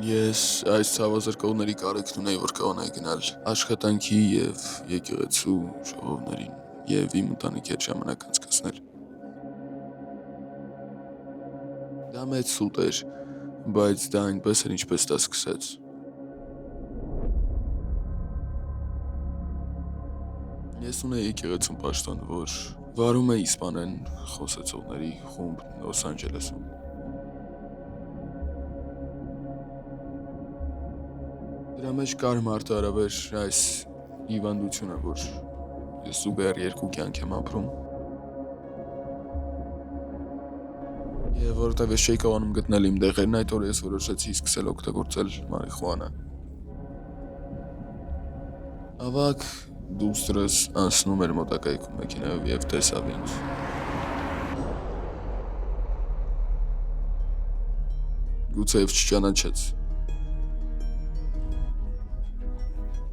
Ես այս ցավազրկողների կարիքն ունեի, որ կարողանայի գնալ աշխատանքի եւ եկեղեցու ժողովներին եւ իմ ընտանիքի հետ ժամանակ անցկացնել։ Դա մեծ սուտ էր, բայց դա այնպես էր, ինչպես դա սկսեց։ Ես ունեի եկեղեցում պաշտոն, որ վարում է իսպաներեն խոսեցողների խումբ Լոս Անջելեսում։ Դրա մեջ կար մարտահրավեր այս հիվանդությունը, որ ես զուգահեռ երկու կյանք եմ ապրում։ Եվ որովհետև ես չէի կարողանում գտնել իմ դեղերն, այդ օրը ես որոշեցի սկսել օգտագործել մարիխուանա։ Ավագ դուստրս անցնում էր մոտակայքում մեքենայով եւ տեսավ ինձ։ Գուցեև չճանաչեց։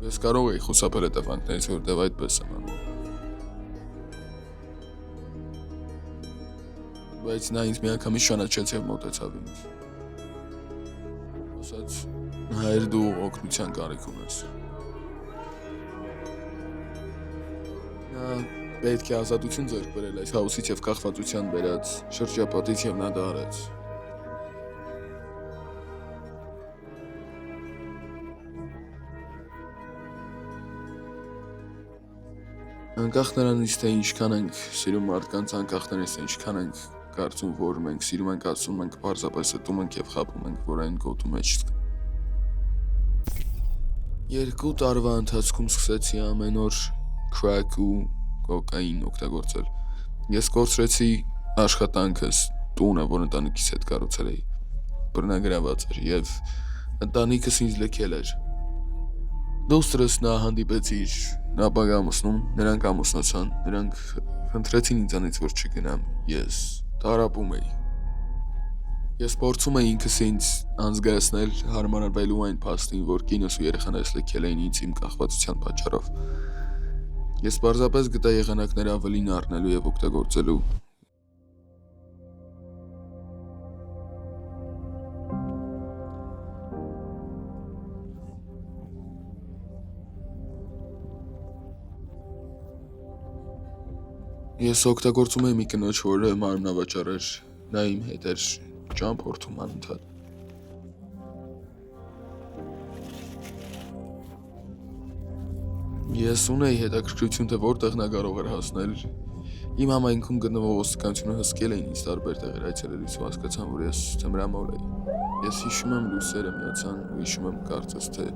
Ես կարող էի խուսափել հետևանքներից, որտեղ այդպես եմ անում։ Բայց նա ինձ միանգամից ճանաչեց եւ մոտեցավ ինձ։ Ասաց. «Հայր, դու օգնության կարիք ունես»։ Նա պետք է ազատություն ձեռք բերել այս հաուսից եւ կախվածության բերած շրջապատից եւ նա դա արեց։ Անկախ նրանից, թե ինչքան ենք սիրում մարդկանց, անկախ նրանից, թե ինչքան ենք կարծում, որ մենք սիրում ենք, ասում ենք, պարզապես ստում ենք եւ խաբում ենք, որ այն գոտու մեջ չկա։ 2 տարվա ընթացքում սկսեցի ամեն օր crack ու կոկային օգտագործել։ Ես կորցրեցի աշխատանքս, տունը, որ ընտանիքիս հետ կառուցել էի, բռնագրաված էր եւ ընտանիքս ինձ լքել էր։ Դուստրս նա հանդիպեց իր ապագա ամուսնում, նրանք ամուսնացան, նրանք խնդրեցին ինձանից, որ չգնամ, ես տառապում էի։ Ես փորձում էի ինքս ինձ անզգացնել հարմարվելու այն փաստին, որ կինս ու երեխաներս լքել էին ինձ իմ կախվածության պատճառով։ Ես պարզապես գտա եղանակներ ավելին առնելու եւ օգտագործելու։ Ես օգտագործում էի մի կնոջ, որը մարմնավաճառ էր, նա իմ հետ էր ճամփորդում անընդհատ։ Ես ունեի հետաքրքրություն, թե որտեղ նա կարող էր հասնել։ Իմ համայնքում գտնվող ոստիկանությունը հսկել էին ինձ տարբեր տեղեր այցելելիս ու հասկացան, որ ես թմրամոլ էի։ Ես հիշում եմ լույսերը միացան ու հիշում եմ կարծես թե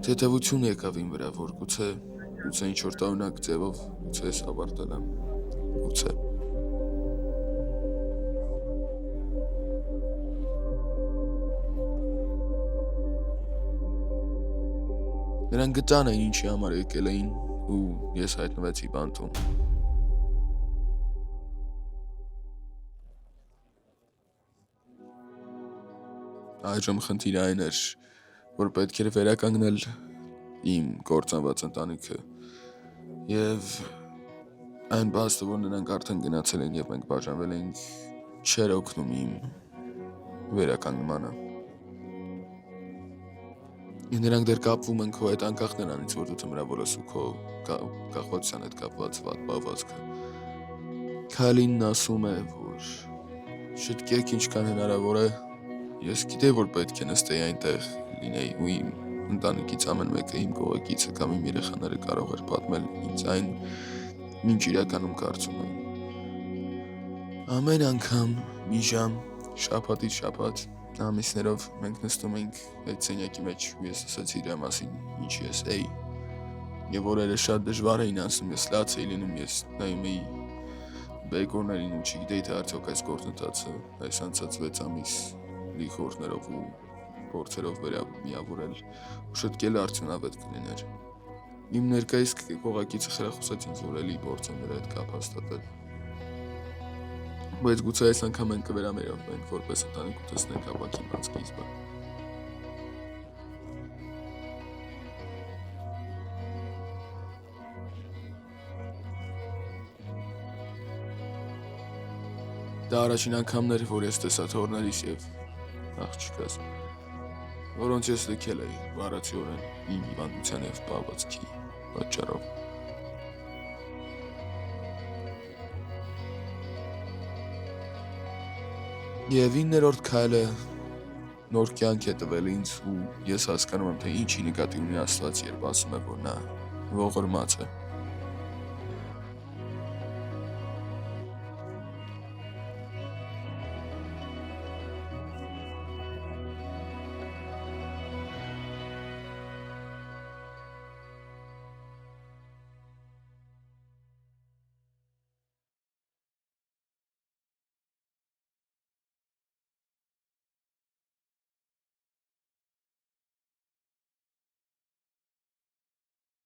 թեթևություն եկավ իմ վրա, որ գուցե ինչ-որ տարօրինակ ձևով գուցե ես ավարտել եմ, գուցե։ Նրանք գտան այն, ինչի համար եկել էին ու ես հայտնվեցի բանտում։ Այժմ խնդիրը այն էր, որ պետք էր վերականգնել իմ կործանված ընտանիքը եւ այն բաստը, որ նրանք արդեն գնացել են եւ մենք բաժանվել ենք, չէր օգնում իմ վերականգնմանը։ Նրանք դեռ կապվում են քո հետ անկախ նրանից, որ դու թմրավոր ես ու քո կախվածության հետ կապված վատ բավվածքը։ Քալինն ասում է, որ շտկեք ինչքան հնարավոր է։ Ես գիտեի, որ պետք է նստեի այնտեղ լինեի ու իմ ընտանիքից ամեն մեկը իմ կողակիցը կամ իմ երեխաները կարող էր պատմել ինձ այն, ինչ իրականում կարծում եմ։ Ամեն անգամ մի ժամ, շաբաթից շաբաթ, ամիսներով մենք նստում էինք այդ սենյակի մեջ ու ես ասացի իր մասին, ինչ ես էի։ Եվ օրերը շատ դժվար էին անցնում, ես լաց էի լինում, ես նայում էի բեկորներին ու չգիտեի, թե արդյոք այս գործընթացը, այս անցած 6 ամիս լիխորներով ու փորձերով միավորել ու շտկել արդյունավետ կլիներ։ Իմ ներկայիս կողակիցը խրախուսեց ինձ, որ էլի փորձեմ նրա հետ կապ հաստատել։ Բայց գուցե այս անգամ մենք կվերամերոնվենք որպես ընտանիք ու տեսնենք ապակի բաց սկիզբը։ Դա առաջին անգամն էր, որ ես տեսա թոռներիս եւ աղջկաս։ որոնց ես լքել էի վարացիորեն իմ հիվանդության և պահվածքի պատճառով։ Եվ 9-րդ քայլը նոր կյանք է տվել ինձ ու ես հասկանում եմ, թե ինչի նկատի ունի Աստված, երբ ասում է, որ նա ողորմած է։